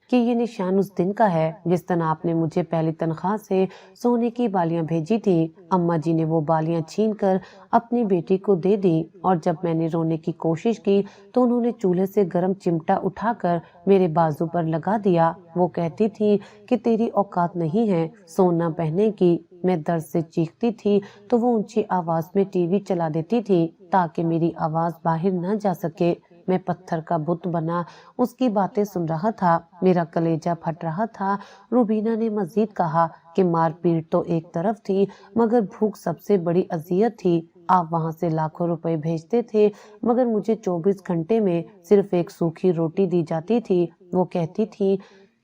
کہ یہ نشان اس دن کا ہے جس دن آپ نے مجھے پہلی تنخواہ سے سونے کی بالیاں بھیجی تھی۔ اماں جی نے وہ بالیاں چھین کر اپنی بیٹی کو دے دی اور جب میں نے رونے کی کوشش کی تو انہوں نے چولہے سے گرم چمٹا اٹھا کر میرے بازو پر لگا دیا۔ وہ کہتی تھی کہ تیری اوقات نہیں ہے سونا پہننے کی۔ میں درد سے چیختی تھی تو وہ اونچی آواز میں ٹی وی چلا دیتی تھی تاکہ میری آواز باہر نہ جا سکے۔ میں پتھر کا بت بنا اس کی باتیں سن رہا تھا، میرا کلیجہ پھٹ رہا تھا۔ روبینہ نے مزید کہا کہ مار پیٹ تو ایک طرف تھی مگر بھوک سب سے بڑی اذیت تھی۔ آپ وہاں سے لاکھوں روپے بھیجتے تھے مگر مجھے 24 گھنٹے میں صرف ایک سوکھی روٹی دی جاتی تھی۔ وہ کہتی تھی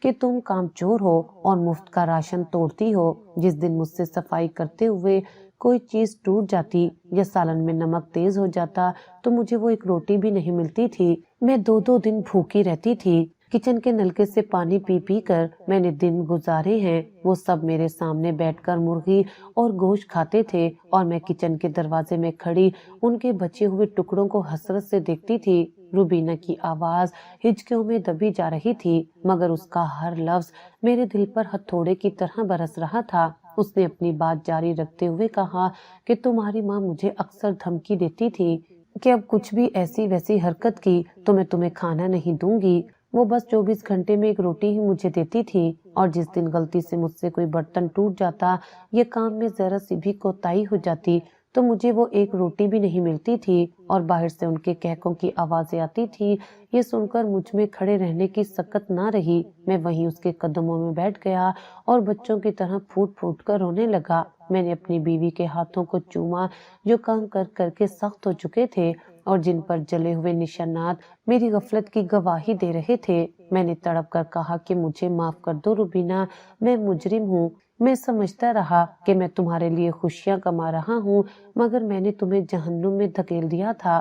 کہ تم کام چور ہو اور مفت کا راشن توڑتی ہو۔ جس دن مجھ سے صفائی کرتے ہوئے کوئی چیز ٹوٹ جاتی یا سالن میں نمک تیز ہو جاتا تو مجھے وہ ایک روٹی بھی نہیں ملتی تھی۔ میں 2 دن بھوکی رہتی تھی۔ کچن کے نلکے سے پانی پی پی کر میں نے دن گزارے ہیں۔ وہ سب میرے سامنے بیٹھ کر مرغی اور گوشت کھاتے تھے اور میں کچن کے دروازے میں کھڑی ان کے بچے ہوئے ٹکڑوں کو حسرت سے دیکھتی تھی۔ روبینہ کی آواز ہچکیوں میں دبی جا رہی تھی مگر اس کا ہر لفظ میرے دل پر ہتھوڑے کی طرح برس رہا تھا۔ اس نے اپنی بات جاری رکھتے ہوئے کہا کہ تمہاری ماں مجھے اکثر دھمکی دیتی تھی کہ اب کچھ بھی ایسی ویسی حرکت کی تو میں تمہیں کھانا نہیں دوں گی۔ وہ بس 24 گھنٹے میں ایک روٹی ہی مجھے دیتی تھی اور جس دن غلطی سے مجھ سے کوئی برتن ٹوٹ جاتا یا کام میں ذرا سی بھی کوتاہی ہو جاتی تو مجھے وہ ایک روٹی بھی نہیں ملتی تھی اور باہر سے ان کے کہکوں کی آوازیں آتی تھی۔ یہ سن کر مجھ میں کھڑے رہنے کی سکت نہ رہی۔ میں وہیں اس کے قدموں میں بیٹھ گیا اور بچوں کی طرح پھوٹ پھوٹ کر رونے لگا۔ میں نے اپنی بیوی کے ہاتھوں کو چوما جو کام کر کر کے سخت ہو چکے تھے اور جن پر جلے ہوئے نشانات میری غفلت کی گواہی دے رہے تھے۔ میں نے تڑپ کر کہا کہ مجھے معاف کر دو روبینہ، میں مجرم ہوں۔ میں سمجھتا رہا کہ میں تمہارے لیے خوشیاں کما رہا ہوں مگر میں نے تمہیں جہنم میں دھکیل دیا تھا۔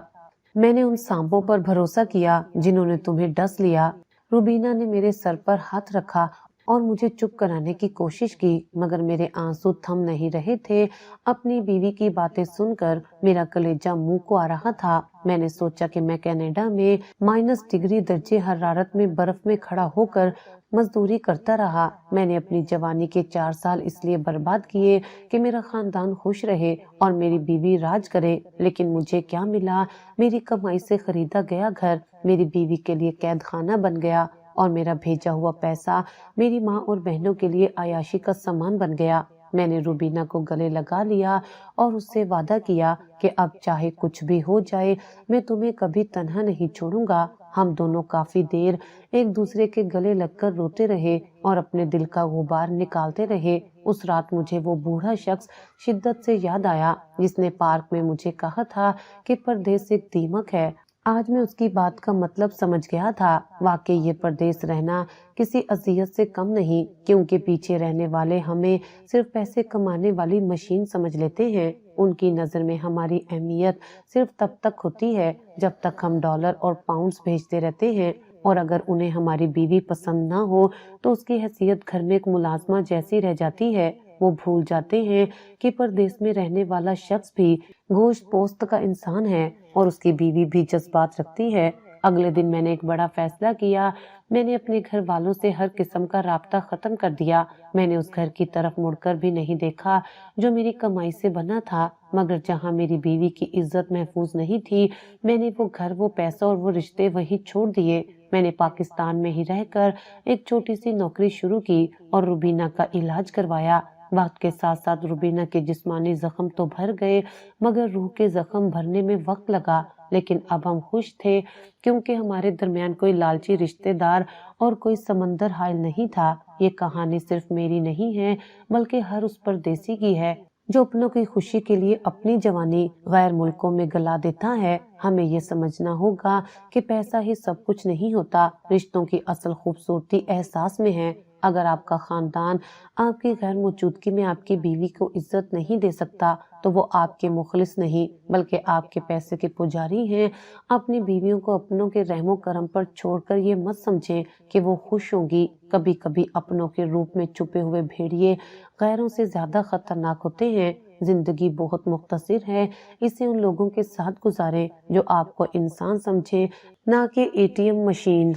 میں نے ان سانپوں پر بھروسہ کیا جنہوں نے تمہیں ڈس لیا۔ روبینہ نے میرے سر پر ہاتھ رکھا اور مجھے چپ کرانے کی کوشش کی مگر میرے آنسو تھم نہیں رہے تھے۔ اپنی بیوی کی باتیں سن کر میرا کلیجہ منہ کو آ رہا تھا۔ میں نے سوچا کہ میں کینیڈا میں -ڈگری درجے حرارت میں برف میں کھڑا ہو کر مزدوری کرتا رہا۔ میں نے اپنی جوانی کے 4 سال اس لیے برباد کیے کہ میرا خاندان خوش رہے اور میری بیوی راج کرے، لیکن مجھے کیا ملا؟ میری کمائی سے خریدا گیا گھر میری بیوی کے لیے قید خانہ بن گیا اور میرا بھیجا ہوا پیسہ میری ماں اور بہنوں کے لیے عیاشی کا سامان بن گیا۔ میں نے روبینہ کو گلے لگا لیا اور اس سے وعدہ کیا کہ اب چاہے کچھ بھی ہو جائے میں تمہیں کبھی تنہا نہیں چھوڑوں گا۔ ہم دونوں کافی دیر ایک دوسرے کے گلے لگ کر روتے رہے اور اپنے دل کا غبار نکالتے رہے۔ اس رات مجھے وہ بوڑھا شخص شدت سے یاد آیا جس نے پارک میں مجھے کہا تھا کہ پردیس ایک دیمک ہے۔ آج میں اس کی بات کا مطلب سمجھ گیا تھا۔ واقعی یہ پردیس رہنا کسی اذیت سے کم نہیں، کیونکہ پیچھے رہنے والے ہمیں صرف پیسے کمانے والی مشین سمجھ لیتے ہیں۔ ان کی نظر میں ہماری اہمیت صرف تب تک ہوتی ہے جب تک ہم ڈالر اور پاؤنڈز بھیجتے رہتے ہیں، اور اگر انہیں ہماری بیوی پسند نہ ہو تو اس کی حیثیت گھر میں ایک ملازمہ جیسی رہ جاتی ہے۔ وہ بھول جاتے ہیں کہ پردیس میں رہنے والا شخص بھی گوشت پوست کا انسان ہے اور اس کی بیوی بھی جذبات رکھتی ہے۔ اگلے دن میں نے ایک بڑا فیصلہ کیا۔ میں نے اپنے گھر والوں سے ہر قسم کا رابطہ ختم کر دیا۔ میں نے اس گھر کی طرف مڑ کر بھی نہیں دیکھا جو میری کمائی سے بنا تھا، مگر جہاں میری بیوی کی عزت محفوظ نہیں تھی میں نے وہ گھر، وہ پیسہ اور وہ رشتے وہیں چھوڑ دیے۔ میں نے پاکستان میں ہی رہ کر ایک چھوٹی سی نوکری شروع کی اور روبینہ کا علاج کروایا۔ وقت کے ساتھ ساتھ روبینہ کے جسمانی زخم تو بھر گئے مگر روح کے زخم بھرنے میں وقت لگا، لیکن اب ہم خوش تھے کیونکہ ہمارے درمیان کوئی لالچی رشتہ دار اور کوئی سمندر حائل نہیں تھا۔ یہ کہانی صرف میری نہیں ہے بلکہ ہر اس پردیسی کی ہے جو اپنوں کی خوشی کے لیے اپنی جوانی غیر ملکوں میں گلا دیتا ہے۔ ہمیں یہ سمجھنا ہوگا کہ پیسہ ہی سب کچھ نہیں ہوتا، رشتوں کی اصل خوبصورتی احساس میں ہے۔ اگر آپ کا خاندان آپ کی غیر موجودگی میں آپ کی بیوی کو عزت نہیں دے سکتا تو وہ آپ کے مخلص نہیں بلکہ آپ کے پیسے کے پجاری ہیں۔ اپنی بیویوں کو اپنوں کے رحم و کرم پر چھوڑ کر یہ مت سمجھیں کہ وہ خوش ہوں گی۔ کبھی کبھی اپنوں کے روپ میں چھپے ہوئے بھیڑیے غیروں سے زیادہ خطرناک ہوتے ہیں۔ زندگی بہت مختصر ہے، اسے ان لوگوں کے ساتھ گزاریں جو آپ کو انسان سمجھیں، نہ کہ ATM مشین۔